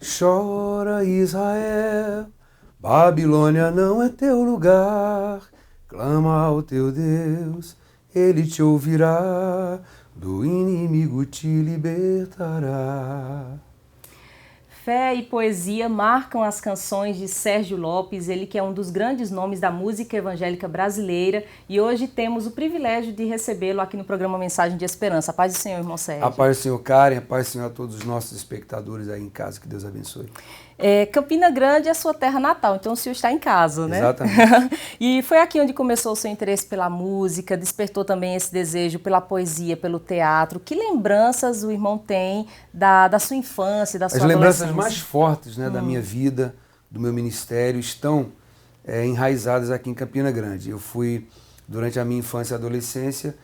Chora, Israel, Babilônia não é teu lugar. Clama ao teu Deus, ele te ouvirá, do inimigo te libertará. Fé e poesia marcam as canções de Sérgio Lopes, ele que é um dos grandes nomes da música evangélica brasileira, e hoje temos o privilégio de recebê-lo aqui no programa Mensagem de Esperança. A paz do Senhor, irmão Sérgio. A paz do Senhor, Karen, a paz do Senhor a todos os nossos espectadores aí em casa, que Deus abençoe. Campina Grande é a sua terra natal, então o senhor está em casa, né? Exatamente. E foi aqui onde começou o seu interesse pela música, despertou também esse desejo pela poesia, pelo teatro. Que lembranças o irmão tem da sua infância, da sua As lembranças adolescência? mais fortes, né, da minha vida, do meu ministério, estão enraizadas aqui em Campina Grande. Eu fui, durante a minha infância e adolescência,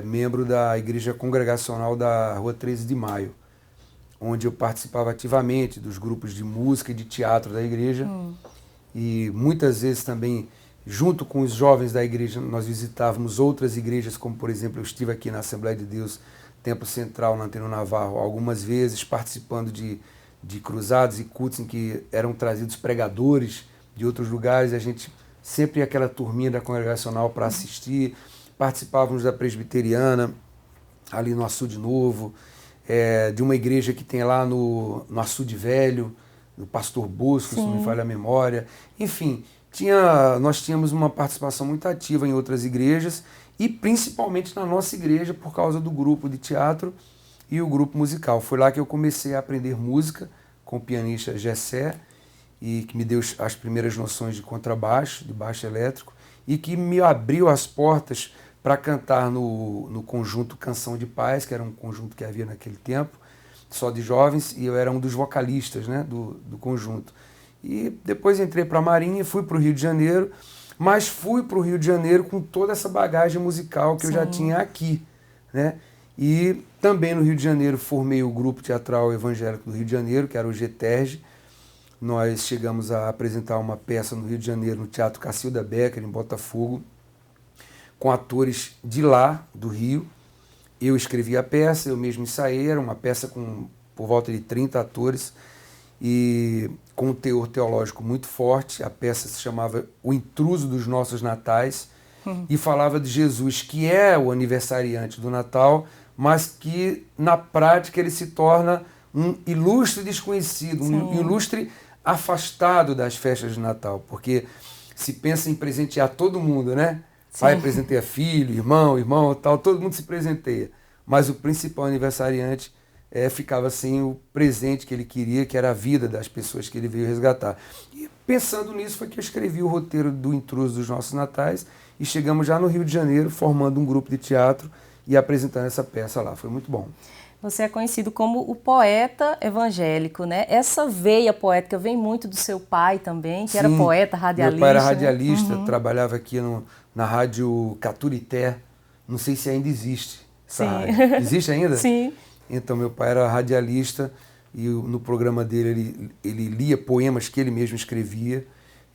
membro da Igreja Congregacional da Rua 13 de Maio, onde eu participava ativamente dos grupos de música e de teatro da igreja. E muitas vezes também, junto com os jovens da igreja, nós visitávamos outras igrejas, como por exemplo, eu estive aqui na Assembleia de Deus, Templo Central, na Antônio Navarro, algumas vezes participando de cruzados e cultos em que eram trazidos pregadores de outros lugares, a gente sempre ia aquela turminha da congregacional para assistir. Participávamos da presbiteriana, ali no Açude Novo, de uma igreja que tem lá no Açude Velho, do Pastor Bosco, se não me falha a memória. Enfim, nós tínhamos uma participação muito ativa em outras igrejas e principalmente na nossa igreja por causa do grupo de teatro e o grupo musical. Foi lá que eu comecei a aprender música com o pianista Gessé, e que me deu as primeiras noções de contrabaixo, de baixo elétrico, e que me abriu as portas para cantar no conjunto Canção de Paz, que era um conjunto que havia naquele tempo, só de jovens, e eu era um dos vocalistas, né, do conjunto. E depois entrei para a Marinha, fui para o Rio de Janeiro, mas fui para o Rio de Janeiro com toda essa bagagem musical que eu já tinha aqui, né? E também no Rio de Janeiro formei o Grupo Teatral Evangélico do Rio de Janeiro, que era o GTERG. Nós chegamos a apresentar uma peça no Rio de Janeiro, no Teatro Cacilda Becker, em Botafogo, com atores de lá, do Rio. Eu escrevi a peça, eu mesmo ensaiei, era uma peça com por volta de 30 atores e com um teor teológico muito forte. A peça se chamava O Intruso dos Nossos Natais e falava de Jesus, que é o aniversariante do Natal, mas que na prática ele se torna um ilustre desconhecido, um ilustre afastado das festas de Natal, porque se pensa em presentear todo mundo, né? Pai presenteia filho, irmão, tal, todo mundo se presenteia. Mas o principal aniversariante ficava sem o presente que ele queria, que era a vida das pessoas que ele veio resgatar. E pensando nisso foi que eu escrevi o roteiro do Intruso dos Nossos Natais e chegamos já no Rio de Janeiro, formando um grupo de teatro e apresentando essa peça lá. Foi muito bom. Você é conhecido como o poeta evangélico, né? Essa veia poética vem muito do seu pai também, que era poeta, radialista. Meu pai era radialista, trabalhava aqui na rádio Caturité, não sei se ainda existe essa rádio. Existe ainda? Sim. Então meu pai era radialista e no programa dele ele lia poemas que ele mesmo escrevia.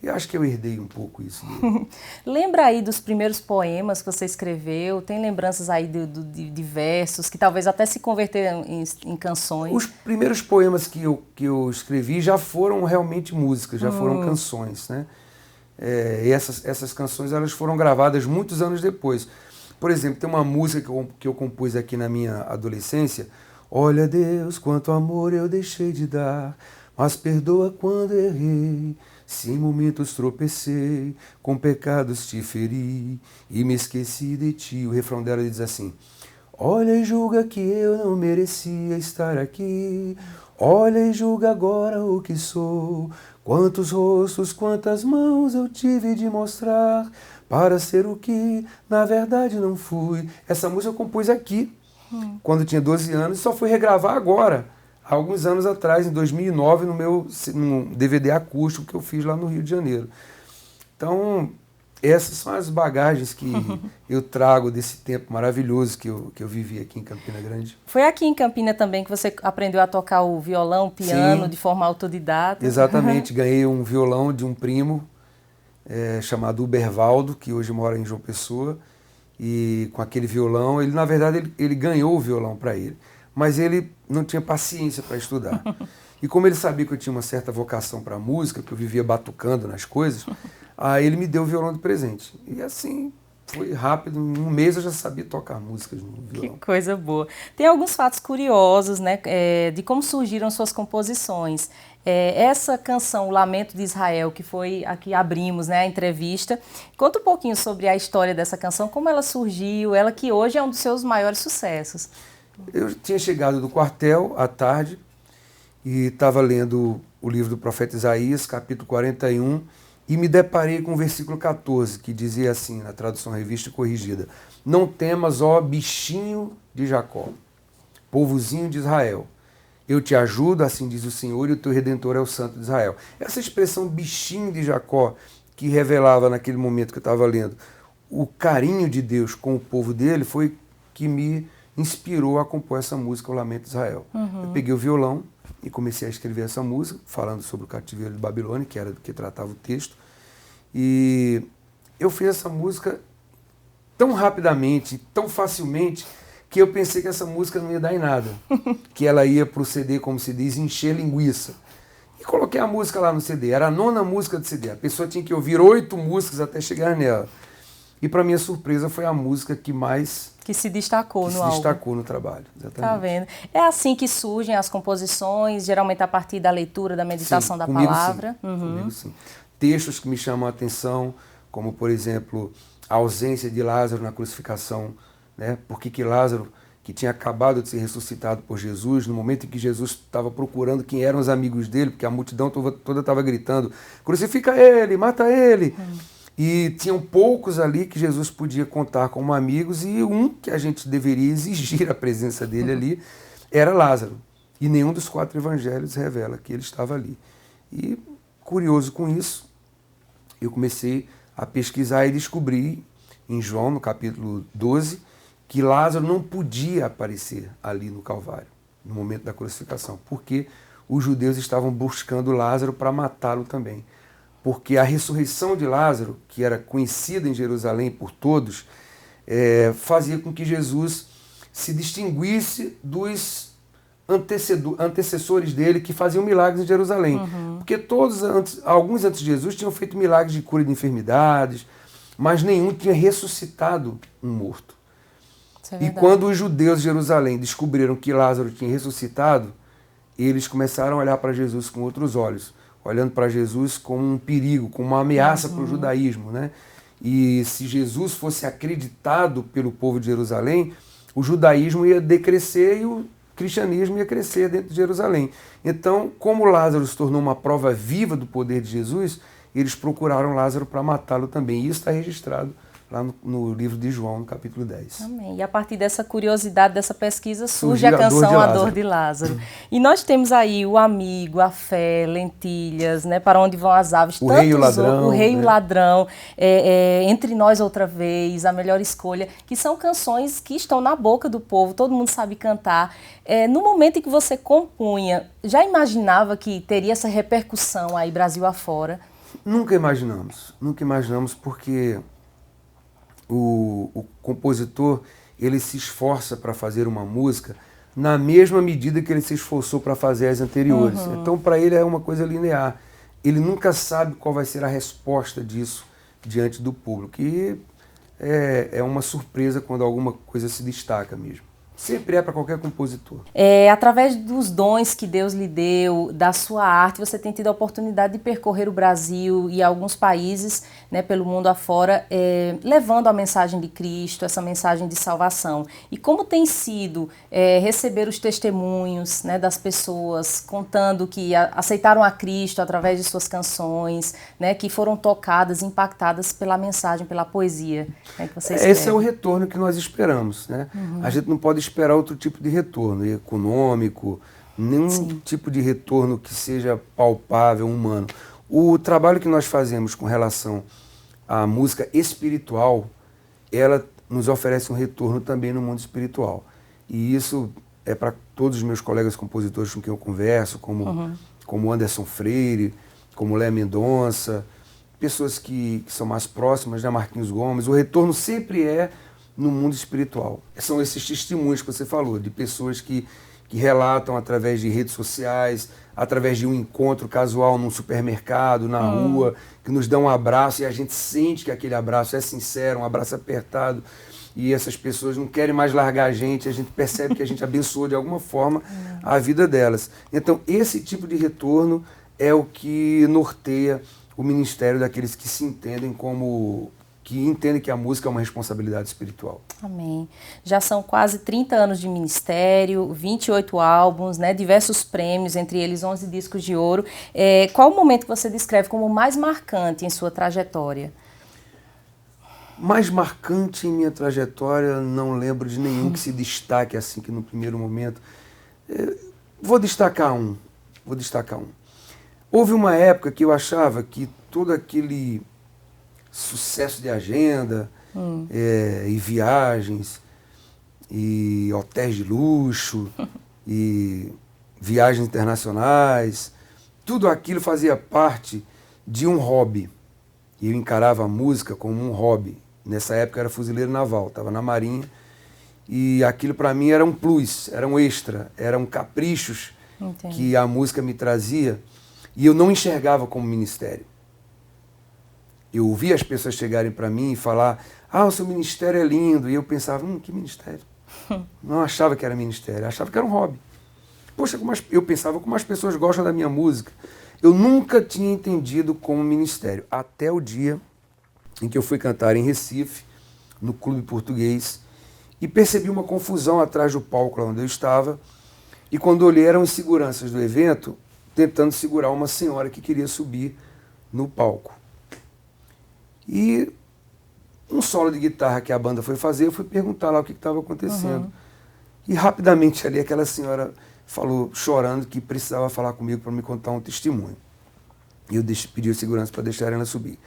E acho que eu herdei um pouco isso dele. Lembra aí dos primeiros poemas que você escreveu? Tem lembranças aí de versos que talvez até se converteram em canções? Os primeiros poemas que eu escrevi já foram realmente músicas, já foram canções, né? E essas canções elas foram gravadas muitos anos depois. Por exemplo, tem uma música que eu compus aqui na minha adolescência. Olha, Deus, quanto amor eu deixei de dar, mas perdoa quando errei. Se em momentos tropecei, com pecados te feri e me esqueci de ti. O refrão dela diz assim: olha e julga que eu não merecia estar aqui. Olha e julga agora o que sou. Quantos rostos, quantas mãos eu tive de mostrar para ser o que na verdade não fui. Essa música eu compus aqui, quando eu tinha 12 anos, e só fui regravar agora, há alguns anos atrás, em 2009, num DVD acústico que eu fiz lá no Rio de Janeiro. Então, essas são as bagagens que eu trago desse tempo maravilhoso que eu vivi aqui em Campina Grande. Foi aqui em Campina também que você aprendeu a tocar o violão, o piano, de forma autodidata? Exatamente, ganhei um violão de um primo chamado Ubervaldo, que hoje mora em João Pessoa, e com aquele violão, ele na verdade ele ganhou o violão para ele, mas ele não tinha paciência para estudar. E como ele sabia que eu tinha uma certa vocação para música, que eu vivia batucando nas coisas, aí ele me deu o violão de presente. E assim, foi rápido, em um mês eu já sabia tocar músicas no violão. Que coisa boa. Tem alguns fatos curiosos, né, de como surgiram suas composições. Essa canção, O Lamento de Israel, que foi a que abrimos, né, a entrevista, conta um pouquinho sobre a história dessa canção, como ela surgiu, ela que hoje é um dos seus maiores sucessos. Eu tinha chegado do quartel à tarde e estava lendo o livro do profeta Isaías, capítulo 41, e me deparei com o versículo 14, que dizia assim, na tradução revista corrigida: não temas, ó bichinho de Jacó, povozinho de Israel. Eu te ajudo, assim diz o Senhor, e o teu Redentor é o Santo de Israel. Essa expressão bichinho de Jacó, que revelava naquele momento que eu estava lendo o carinho de Deus com o povo dele, foi que me inspirou a compor essa música, O Lamento de Israel. Eu peguei o violão e comecei a escrever essa música, falando sobre o cativeiro de Babilônia, que era do que tratava o texto. E eu fiz essa música tão rapidamente, tão facilmente, que eu pensei que essa música não ia dar em nada. Que ela ia pro CD, como se diz, encher linguiça. E coloquei a música lá no CD. Era a 9ª música do CD. A pessoa tinha que ouvir 8 músicas até chegar nela. E para minha surpresa foi a música que mais... Que se destacou no álbum. destacou no trabalho, exatamente. Tá vendo? É assim que surgem as composições, geralmente a partir da leitura, da meditação da comigo, palavra. Sim. Comigo, sim. Textos que me chamam a atenção, como, por exemplo, a ausência de Lázaro na crucificação, né? Por que Lázaro, que tinha acabado de ser ressuscitado por Jesus, no momento em que Jesus estava procurando quem eram os amigos dele, porque a multidão toda estava gritando: crucifica ele, mata ele. E tinham poucos ali que Jesus podia contar como amigos, e um que a gente deveria exigir a presença dele ali era Lázaro. E nenhum dos 4 evangelhos revela que ele estava ali. E, curioso com isso, eu comecei a pesquisar e descobri, em João, no capítulo 12, que Lázaro não podia aparecer ali no Calvário, no momento da crucificação, porque os judeus estavam buscando Lázaro para matá-lo também. Porque a ressurreição de Lázaro, que era conhecida em Jerusalém por todos, fazia com que Jesus se distinguisse dos antecessores dele que faziam milagres em Jerusalém. Porque alguns antes de Jesus tinham feito milagres de cura de enfermidades, mas nenhum tinha ressuscitado um morto. E quando os judeus de Jerusalém descobriram que Lázaro tinha ressuscitado, eles começaram a olhar para Jesus com outros olhos, olhando para Jesus como um perigo, como uma ameaça para o judaísmo, né? E se Jesus fosse acreditado pelo povo de Jerusalém, o judaísmo ia decrescer e o cristianismo ia crescer dentro de Jerusalém. Então, como Lázaro se tornou uma prova viva do poder de Jesus, eles procuraram Lázaro para matá-lo também. E isso está registrado lá no livro de João, no capítulo 10. Amém. E a partir dessa curiosidade, dessa pesquisa, surge a canção A Dor de Lázaro. E nós temos aí o Amigo, A Fé, Lentilhas, né, Para Onde Vão as Aves, O Rei e o Ladrão, o Rei e o Ladrão, Entre Nós Outra Vez, A Melhor Escolha, que são canções que estão na boca do povo, todo mundo sabe cantar. No momento em que você compunha, já imaginava que teria essa repercussão aí Brasil afora? Nunca imaginamos porque o compositor, ele se esforça para fazer uma música na mesma medida que ele se esforçou para fazer as anteriores. Então, para ele é uma coisa linear. Ele nunca sabe qual vai ser a resposta disso diante do público. E é uma surpresa quando alguma coisa se destaca mesmo. Sempre é para qualquer compositor. Através dos dons que Deus lhe deu, da sua arte, você tem tido a oportunidade de percorrer o Brasil e alguns países, né, pelo mundo afora, levando a mensagem de Cristo, essa mensagem de salvação. E como tem sido receber os testemunhos, né, das pessoas contando que aceitaram a Cristo através de suas canções, né, que foram tocadas, impactadas pela mensagem, pela poesia, né, que você escreve. Esse é o retorno que nós esperamos, né? A gente não pode esperar outro tipo de retorno, econômico, nenhum tipo de retorno que seja palpável, humano. O trabalho que nós fazemos com relação à música espiritual, ela nos oferece um retorno também no mundo espiritual. E isso é para todos os meus colegas compositores com quem eu converso, como Anderson Freire, como Léa Mendonça, pessoas que são mais próximas, né, Marquinhos Gomes. O retorno sempre é no mundo espiritual. São esses testemunhos que você falou, de pessoas que relatam através de redes sociais, através de um encontro casual num supermercado, na rua, que nos dão um abraço e a gente sente que aquele abraço é sincero, um abraço apertado, e essas pessoas não querem mais largar a gente percebe que a gente abençoou de alguma forma a vida delas. Então, esse tipo de retorno é o que norteia o ministério daqueles que se entendem que entendem que a música é uma responsabilidade espiritual. Amém. Já são quase 30 anos de ministério, 28 álbuns, né, diversos prêmios, entre eles 11 discos de ouro. Qual o momento que você descreve como mais marcante em sua trajetória? Mais marcante em minha trajetória, não lembro de nenhum que se destaque assim, que no primeiro momento. Vou destacar um. Houve uma época que eu achava que todo aquele sucesso de agenda, e viagens, e hotéis de luxo, e viagens internacionais, tudo aquilo fazia parte de um hobby. E eu encarava a música como um hobby. Nessa época eu era fuzileiro naval, estava na Marinha, e aquilo para mim era um plus, era um extra, eram caprichos que a música me trazia, e eu não enxergava como ministério. Eu ouvia as pessoas chegarem para mim e falar: o seu ministério é lindo, e eu pensava: que ministério? Não achava que era ministério, achava que era um hobby. Poxa, eu pensava como as pessoas gostam da minha música. Eu nunca tinha entendido como ministério, até o dia em que eu fui cantar em Recife, no Clube Português, e percebi uma confusão atrás do palco lá onde eu estava, e quando olhei eram os seguranças do evento tentando segurar uma senhora que queria subir no palco. E um solo de guitarra que a banda foi fazer, eu fui perguntar lá o que estava acontecendo. E rapidamente ali aquela senhora falou, chorando, que precisava falar comigo para me contar um testemunho. E eu pedi a segurança para deixar ela subir.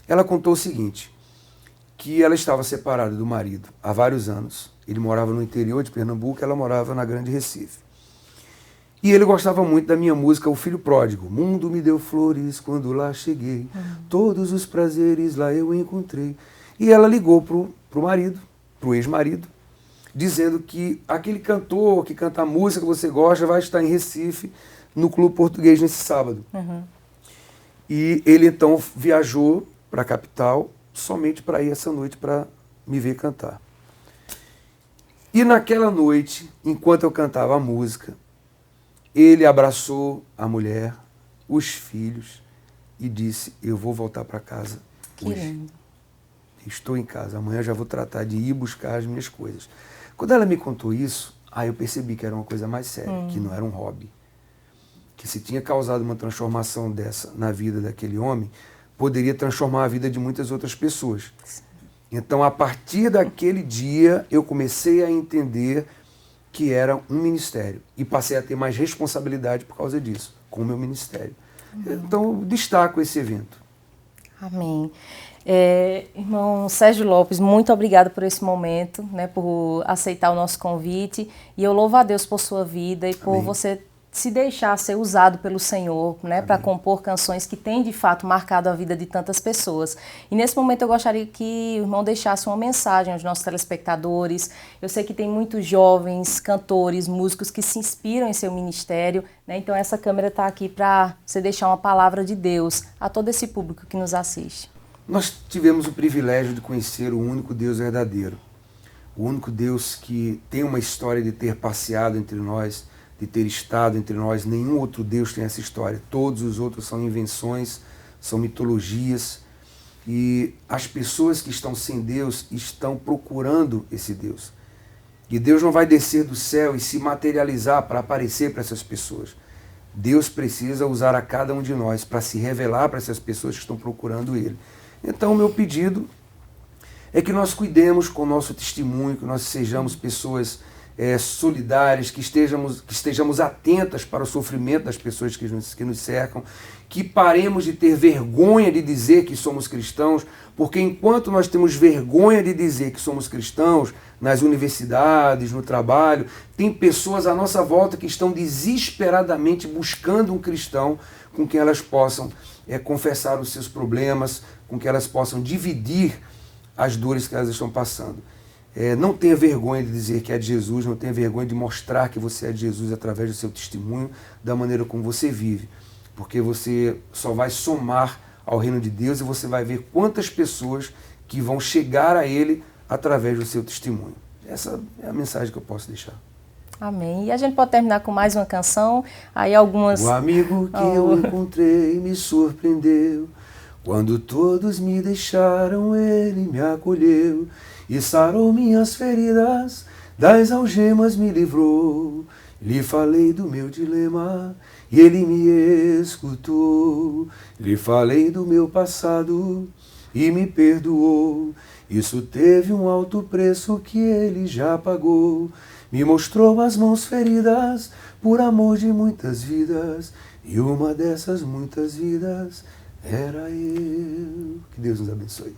Ela contou o seguinte, que ela estava separada do marido há vários anos. Ele morava no interior de Pernambuco, ela morava na Grande Recife. E ele gostava muito da minha música, O Filho Pródigo. Mundo me deu flores quando lá cheguei, todos os prazeres lá eu encontrei. E ela ligou pro marido, pro ex-marido, dizendo que aquele cantor que canta a música que você gosta vai estar em Recife, no Clube Português, nesse sábado. E ele então viajou para a capital somente para ir essa noite para me ver cantar. E naquela noite, enquanto eu cantava a música, ele abraçou a mulher, os filhos e disse: eu vou voltar para casa hoje. Estou em casa, amanhã já vou tratar de ir buscar as minhas coisas. Quando ela me contou isso, eu percebi que era uma coisa mais séria, que não era um hobby. Que se tinha causado uma transformação dessa na vida daquele homem, poderia transformar a vida de muitas outras pessoas. Então, a partir daquele dia, eu comecei a entender que era um ministério. E passei a ter mais responsabilidade por causa disso, com o meu ministério. Então, eu destaco esse evento. Amém. Irmão Sérgio Lopes, muito obrigado por esse momento, né, por aceitar o nosso convite. E eu louvo a Deus por sua vida e por Amém. você se deixar ser usado pelo Senhor, né, para compor canções que têm de fato marcado a vida de tantas pessoas. E nesse momento eu gostaria que o irmão deixasse uma mensagem aos nossos telespectadores. Eu sei que tem muitos jovens cantores, músicos que se inspiram em seu ministério, né? Então essa câmera está aqui para você deixar uma palavra de Deus a todo esse público que nos assiste. Nós tivemos o privilégio de conhecer o único Deus verdadeiro, o único Deus que tem uma história de ter passeado entre nós, de ter estado entre nós. Nenhum outro Deus tem essa história. Todos os outros são invenções, são mitologias. E as pessoas que estão sem Deus estão procurando esse Deus. E Deus não vai descer do céu e se materializar para aparecer para essas pessoas. Deus precisa usar a cada um de nós para se revelar para essas pessoas que estão procurando Ele. Então, o meu pedido é que nós cuidemos com o nosso testemunho, que nós sejamos pessoas solidárias, que estejamos atentas para o sofrimento das pessoas que nos cercam, que paremos de ter vergonha de dizer que somos cristãos, porque enquanto nós temos vergonha de dizer que somos cristãos, nas universidades, no trabalho, tem pessoas à nossa volta que estão desesperadamente buscando um cristão com quem elas possam confessar os seus problemas, com que elas possam dividir as dores que elas estão passando. Não tenha vergonha de dizer que é de Jesus, não tenha vergonha de mostrar que você é de Jesus através do seu testemunho, da maneira como você vive. Porque você só vai somar ao reino de Deus e você vai ver quantas pessoas que vão chegar a Ele através do seu testemunho. Essa é a mensagem que eu posso deixar. Amém. E a gente pode terminar com mais uma canção, aí algumas... O amigo que eu encontrei me surpreendeu, quando todos me deixaram, ele me acolheu, e sarou minhas feridas, das algemas me livrou. Lhe falei do meu dilema, e ele me escutou. Lhe falei do meu passado, e me perdoou. Isso teve um alto preço que ele já pagou. Me mostrou as mãos feridas por amor de muitas vidas, e uma dessas muitas vidas era eu. Que Deus nos abençoe.